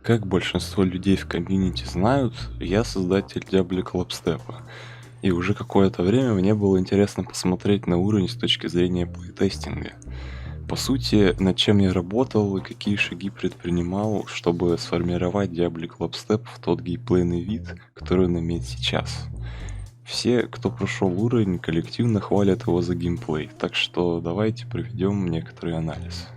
Как большинство людей в комьюнити знают, я создатель Diablo Clubstep, и уже какое-то время мне было интересно посмотреть на уровень с точки зрения плейтестинга. По сути, над чем я работал и какие шаги предпринимал, чтобы сформировать Diablo Clubstep в тот геймплейный вид, который он имеет сейчас. Все, кто прошел уровень, коллективно хвалят его за геймплей, так что давайте проведем некоторый анализ.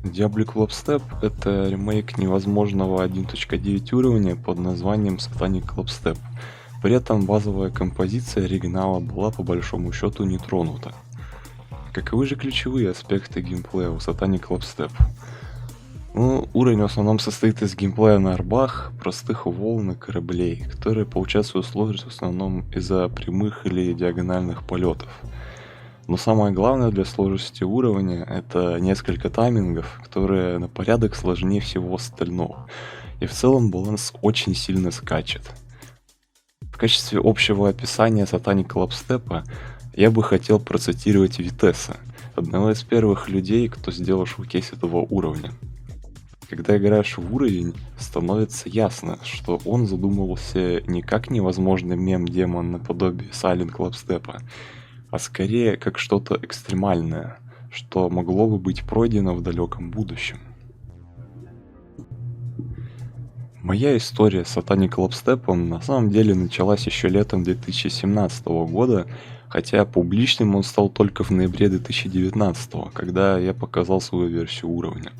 Diablo Clubstep — это ремейк невозможного 1.9 уровня под названием Satanic Clubstep. При этом базовая композиция оригинала была по большому счету не тронута. Каковы же ключевые аспекты геймплея у Satanic Clubstep? Уровень в основном состоит из геймплея на арбах, простых волн и кораблей, которые получают свою сложность в основном из-за прямых или диагональных полетов. Но самое главное для сложности уровня — это несколько таймингов, которые на порядок сложнее всего остального. И в целом баланс очень сильно скачет. В качестве общего описания Satanic Clubstep я бы хотел процитировать Витеса, одного из первых людей, кто сделал шоукейс этого уровня. Когда играешь в уровень, становится ясно, что он задумывался не как невозможный мем-демон наподобие Silent Clubstep, а скорее как что-то экстремальное, что могло бы быть пройдено в далеком будущем. Моя история с Satanic Clubstep на самом деле началась еще летом 2017 года, хотя публичным он стал только в ноябре 2019, когда я показал свою версию уровня.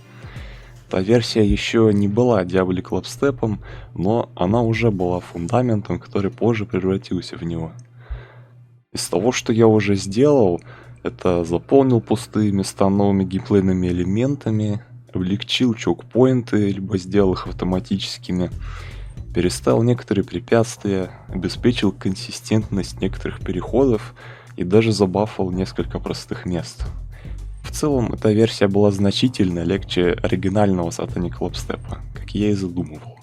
Та версия еще не была Diablo Clubstep, но она уже была фундаментом, который позже превратился в него. Из того, что я уже сделал, это заполнил пустые места новыми геймплейными элементами, облегчил чокпоинты, либо сделал их автоматическими, переставил некоторые препятствия, обеспечил консистентность некоторых переходов и даже забафал несколько простых мест. В целом, эта версия была значительно легче оригинального Satanic Clubstep, как я и задумывал.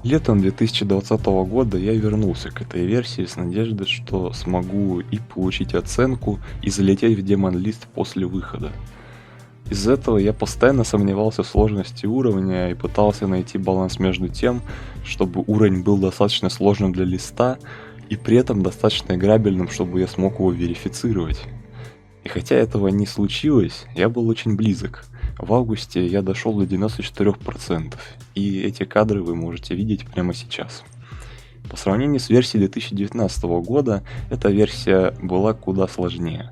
Летом 2020 года я вернулся к этой версии с надеждой, что смогу и получить оценку, и залететь в демон-лист после выхода. Из-за этого я постоянно сомневался в сложности уровня и пытался найти баланс между тем, чтобы уровень был достаточно сложным для листа, и при этом достаточно играбельным, чтобы я смог его верифицировать. И хотя этого не случилось, я был очень близок. В августе я дошел до 94%, и эти кадры вы можете видеть прямо сейчас. По сравнению с версией 2019 года, эта версия была куда сложнее.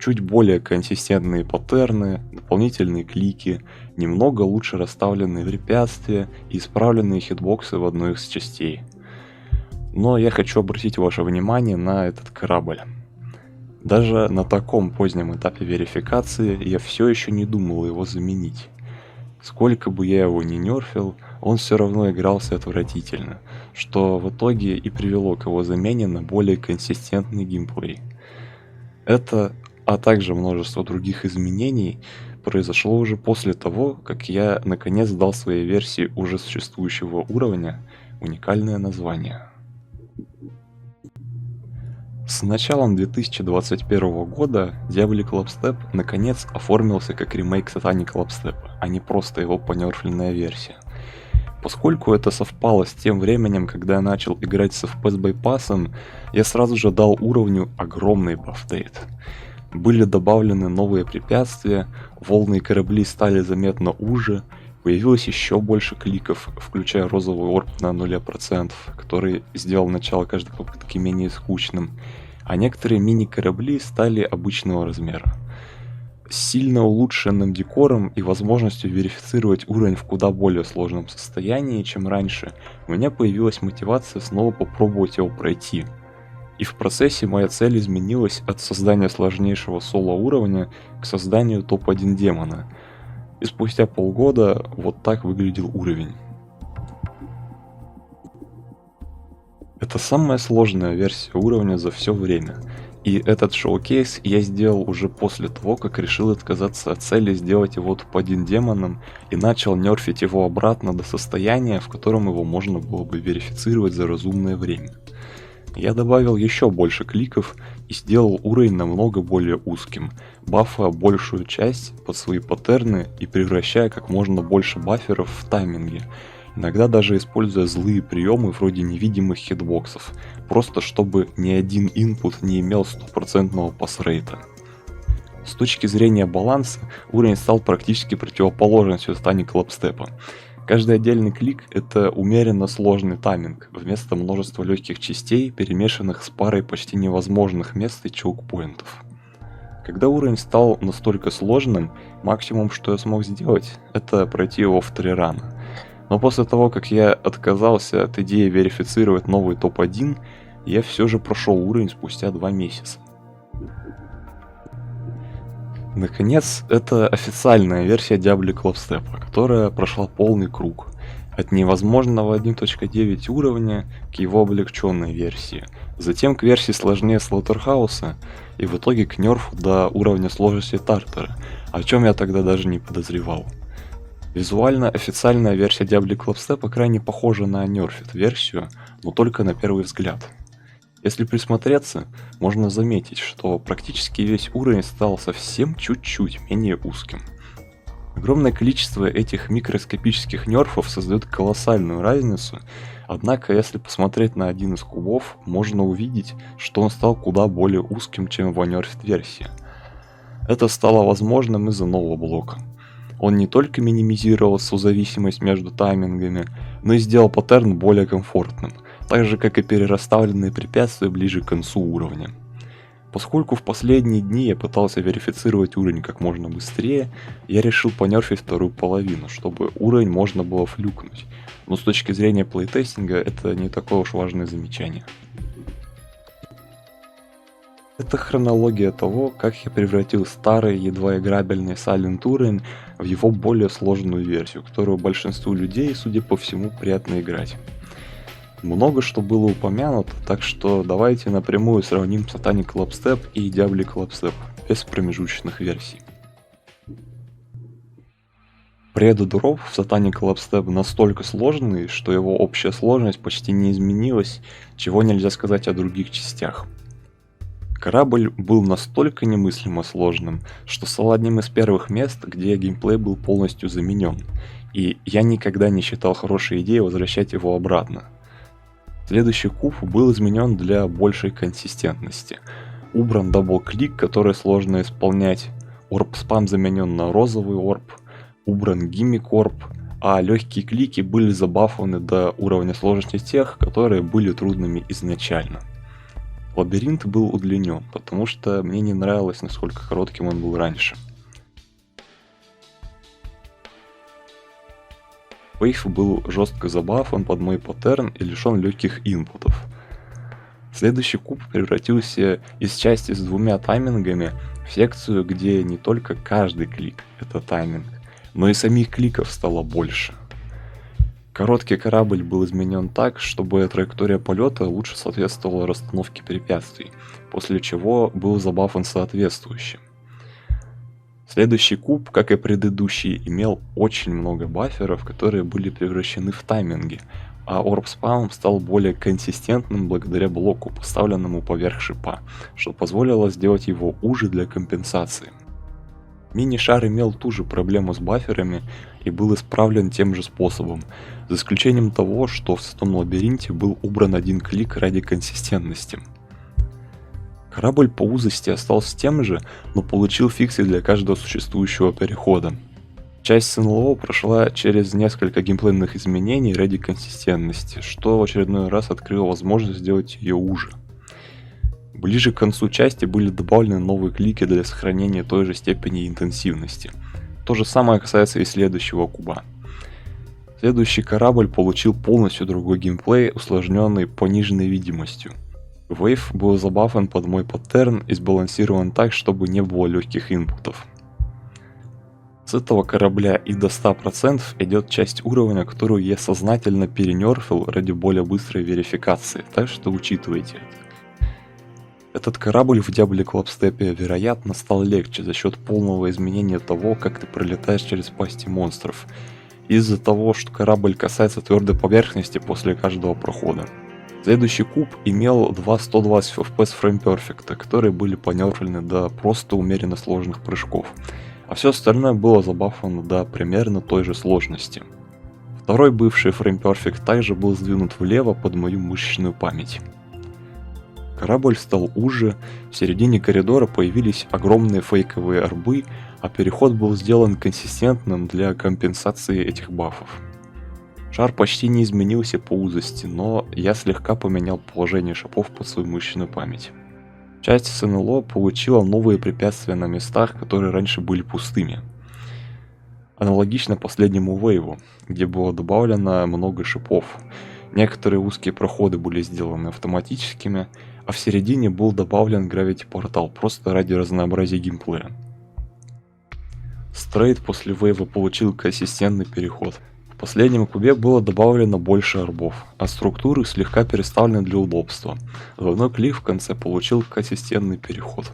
Чуть более консистентные паттерны, дополнительные клики, немного лучше расставленные препятствия и исправленные хитбоксы в одной из частей. Но я хочу обратить ваше внимание на этот корабль. Даже на таком позднем этапе верификации я все еще не думал его заменить. Сколько бы я его ни нерфил, он все равно игрался отвратительно, что в итоге и привело к его замене на более консистентный геймплей. Это, а также множество других изменений, произошло уже после того, как я наконец дал своей версии уже существующего уровня уникальное название. С началом 2021 года Diablo Clubstep наконец оформился как ремейк Satanic Clubstep, а не просто его понерфленная версия. Поскольку это совпало с тем временем, когда я начал играть с FPS байпасом, я сразу же дал уровню огромный бафдейт. Были добавлены новые препятствия, волны и корабли стали заметно уже, появилось еще больше кликов, включая розовый орб на 0%, который сделал начало каждой попытки менее скучным, а некоторые мини-корабли стали обычного размера. С сильно улучшенным декором и возможностью верифицировать уровень в куда более сложном состоянии, чем раньше, у меня появилась мотивация снова попробовать его пройти. И в процессе моя цель изменилась от создания сложнейшего соло-уровня к созданию топ-1 демона. И спустя полгода вот так выглядел уровень. Это самая сложная версия уровня за все время. И этот шоу-кейс я сделал уже после того, как решил отказаться от цели сделать его топ-1 демоном и начал нерфить его обратно до состояния, в котором его можно было бы верифицировать за разумное время. Я добавил еще больше кликов и сделал уровень намного более узким, бафая большую часть под свои паттерны и превращая как можно больше баферов в тайминги, иногда даже используя злые приемы вроде невидимых хитбоксов, просто чтобы ни один инпут не имел стопроцентного пассрейта. С точки зрения баланса, уровень стал практически противоположностью Satanic Clubstep. Каждый отдельный клик — это умеренно сложный тайминг, вместо множества легких частей, перемешанных с парой почти невозможных мест и чоукпоинтов. Когда уровень стал настолько сложным, максимум, что я смог сделать, это пройти его в 3 рана. Но после того, как я отказался от идеи верифицировать новый топ-1, я все же прошел уровень спустя 2 месяца. Наконец, это официальная версия Diablo Clubstep, которая прошла полный круг. От невозможного 1.9 уровня к его облегченной версии, затем к версии сложнее Slaughterhouse и в итоге к нерфу до уровня сложности Тартара, о чем я тогда даже не подозревал. Визуально официальная версия Diablo Clubstep крайне похожа на нерфит версию, но только на первый взгляд. Если присмотреться, можно заметить, что практически весь уровень стал совсем чуть-чуть менее узким. Огромное количество этих микроскопических нерфов создает колоссальную разницу, однако если посмотреть на один из кубов, можно увидеть, что он стал куда более узким, чем в нерфит версии. Это стало возможным из-за нового блока. Он не только минимизировал созависимость между таймингами, но и сделал паттерн более комфортным, так же как и перерасставленные препятствия ближе к концу уровня. Поскольку в последние дни я пытался верифицировать уровень как можно быстрее, я решил понерфить вторую половину, чтобы уровень можно было флюкнуть, но с точки зрения плейтестинга это не такое уж важное замечание. Это хронология того, как я превратил старый, едва играбельный Silent уровень в его более сложную версию, которую большинству людей, судя по всему, приятно играть. Много что было упомянуто, так что давайте напрямую сравним Satanic Clubstep и Diablo Clubstep, без промежуточных версий. Преддроп в Satanic Clubstep настолько сложный, что его общая сложность почти не изменилась, чего нельзя сказать о других частях. Корабль был настолько немыслимо сложным, что стал одним из первых мест, где геймплей был полностью заменен, и я никогда не считал хорошей идеей возвращать его обратно. Следующий куб был изменен для большей консистентности. Убран дабл-клик, который сложно исполнять, орб-спам заменен на розовый орб, убран гиммик-орб, а легкие клики были забафаны до уровня сложности тех, которые были трудными изначально. Лабиринт был удлинен, потому что мне не нравилось, насколько коротким он был раньше. Wave был жестко забафан под мой паттерн и лишен легких инпутов. Следующий куб превратился из части с 2 таймингами в секцию, где не только каждый клик — это тайминг, но и самих кликов стало больше. Короткий корабль был изменен так, чтобы траектория полета лучше соответствовала расстановке препятствий, после чего был забафан соответствующим. Следующий куб, как и предыдущий, имел очень много баферов, которые были превращены в тайминги, а орб-спам стал более консистентным благодаря блоку, поставленному поверх шипа, что позволило сделать его уже для компенсации. Мини-шар имел ту же проблему с баферами и был исправлен тем же способом, за исключением того, что в Святом Лабиринте был убран один клик ради консистентности. Корабль по узости остался тем же, но получил фиксы для каждого существующего перехода. Часть с НЛО прошла через несколько геймплейных изменений ради консистентности, что в очередной раз открыло возможность сделать ее уже. Ближе к концу части были добавлены новые клики для сохранения той же степени интенсивности. То же самое касается и следующего куба. Следующий корабль получил полностью другой геймплей, усложненный пониженной видимостью. Wave был забафан под мой паттерн и сбалансирован так, чтобы не было легких инпутов. С этого корабля и до 100% идет часть уровня, которую я сознательно перенерфил ради более быстрой верификации, так что учитывайте это. Этот корабль в Diablo Clubstep, вероятно, стал легче за счет полного изменения того, как ты пролетаешь через пасти монстров, из-за того, что корабль касается твердой поверхности после каждого прохода. Следующий куб имел два 120 FPS Frame Perfect, которые были понерфлены до просто умеренно сложных прыжков, а все остальное было забафано до примерно той же сложности. Второй бывший Frame Perfect также был сдвинут влево под мою мышечную память. Корабль стал уже, в середине коридора появились огромные фейковые арбы, а переход был сделан консистентным для компенсации этих бафов. Шар почти не изменился по узости, но я слегка поменял положение шипов под свою мышечную память. Часть СНЛО получила новые препятствия на местах, которые раньше были пустыми. Аналогично последнему вейву, где было добавлено много шипов. Некоторые узкие проходы были сделаны автоматическими, а в середине был добавлен Gravity Portal просто ради разнообразия геймплея. Стрейт после вейва получил консистентный переход. В последнем кубе было добавлено больше арбов, а структуры слегка переставлены для удобства. Двойной клик в конце получил консистентный переход.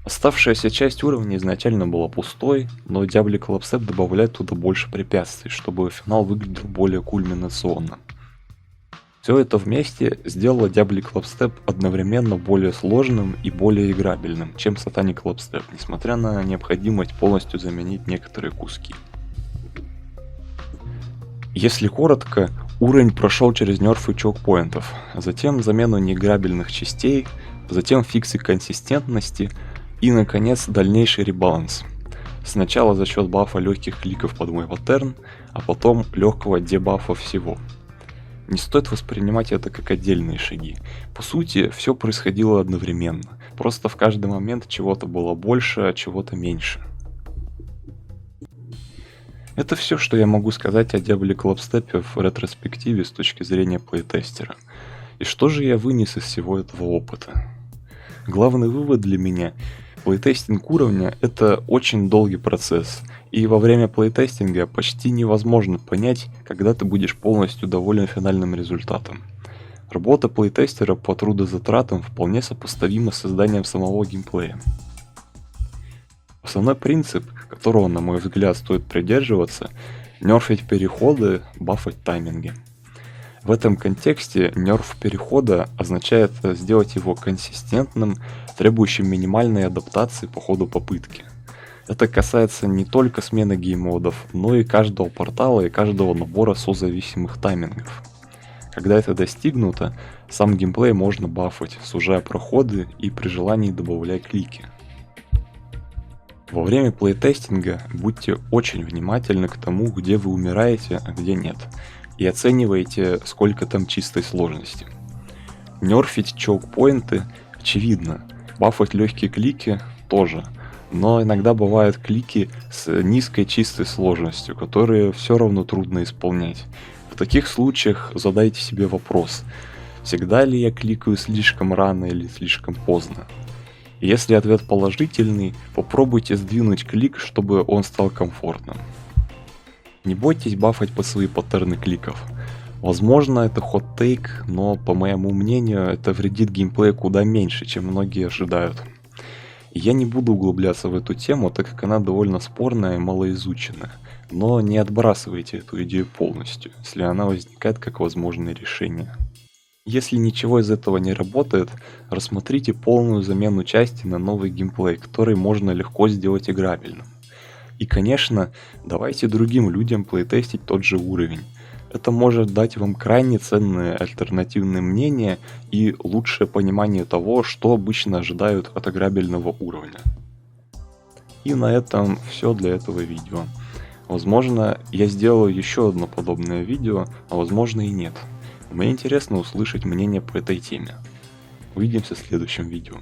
Оставшаяся часть уровня изначально была пустой, но Diabolic Clubstep добавляет туда больше препятствий, чтобы финал выглядел более кульминационно. Все это вместе сделало Diabolic Clubstep одновременно более сложным и более играбельным, чем Satanic Clubstep, несмотря на необходимость полностью заменить некоторые куски. Если коротко, уровень прошел через нерфы чокпоинтов, затем замену неиграбельных частей, затем фиксы консистентности и, наконец, дальнейший ребаланс. Сначала за счет бафа легких кликов под мой паттерн, а потом легкого дебафа всего. Не стоит воспринимать это как отдельные шаги. По сути, все происходило одновременно, просто в каждый момент чего-то было больше, а чего-то меньше. Это все, что я могу сказать о Diabolic Clubstep в ретроспективе с точки зрения плейтестера. И что же я вынес из всего этого опыта? Главный вывод для меня – плейтестинг уровня – это очень долгий процесс, и во время плейтестинга почти невозможно понять, когда ты будешь полностью доволен финальным результатом. Работа плейтестера по трудозатратам вполне сопоставима с созданием самого геймплея. Основной принцип, которого, на мой взгляд, стоит придерживаться – нерфить переходы, бафать тайминги. В этом контексте нерф перехода означает сделать его консистентным, требующим минимальной адаптации по ходу попытки. Это касается не только смены гейммодов, но и каждого портала и каждого набора созависимых таймингов. Когда это достигнуто, сам геймплей можно бафать, сужая проходы и при желании добавляя клики. Во время плейтестинга будьте очень внимательны к тому, где вы умираете, а где нет, и оценивайте, сколько там чистой сложности. Нерфить чокпоинты очевидно, бафать легкие клики тоже, но иногда бывают клики с низкой чистой сложностью, которые все равно трудно исполнять. В таких случаях задайте себе вопрос, всегда ли я кликаю слишком рано или слишком поздно. Если ответ положительный, попробуйте сдвинуть клик, чтобы он стал комфортным. Не бойтесь бафать по свои паттерны кликов. Возможно, это хот-тейк, но по моему мнению, это вредит геймплею куда меньше, чем многие ожидают. И я не буду углубляться в эту тему, так как она довольно спорная и малоизученная. Но не отбрасывайте эту идею полностью, если она возникает как возможное решение. Если ничего из этого не работает, рассмотрите полную замену части на новый геймплей, который можно легко сделать играбельным. И, конечно, давайте другим людям плейтестить тот же уровень. Это может дать вам крайне ценные альтернативные мнения и лучшее понимание того, что обычно ожидают от играбельного уровня. И на этом все для этого видео. Возможно, я сделаю еще одно подобное видео, а возможно и нет. Мне интересно услышать мнение по этой теме. Увидимся в следующем видео.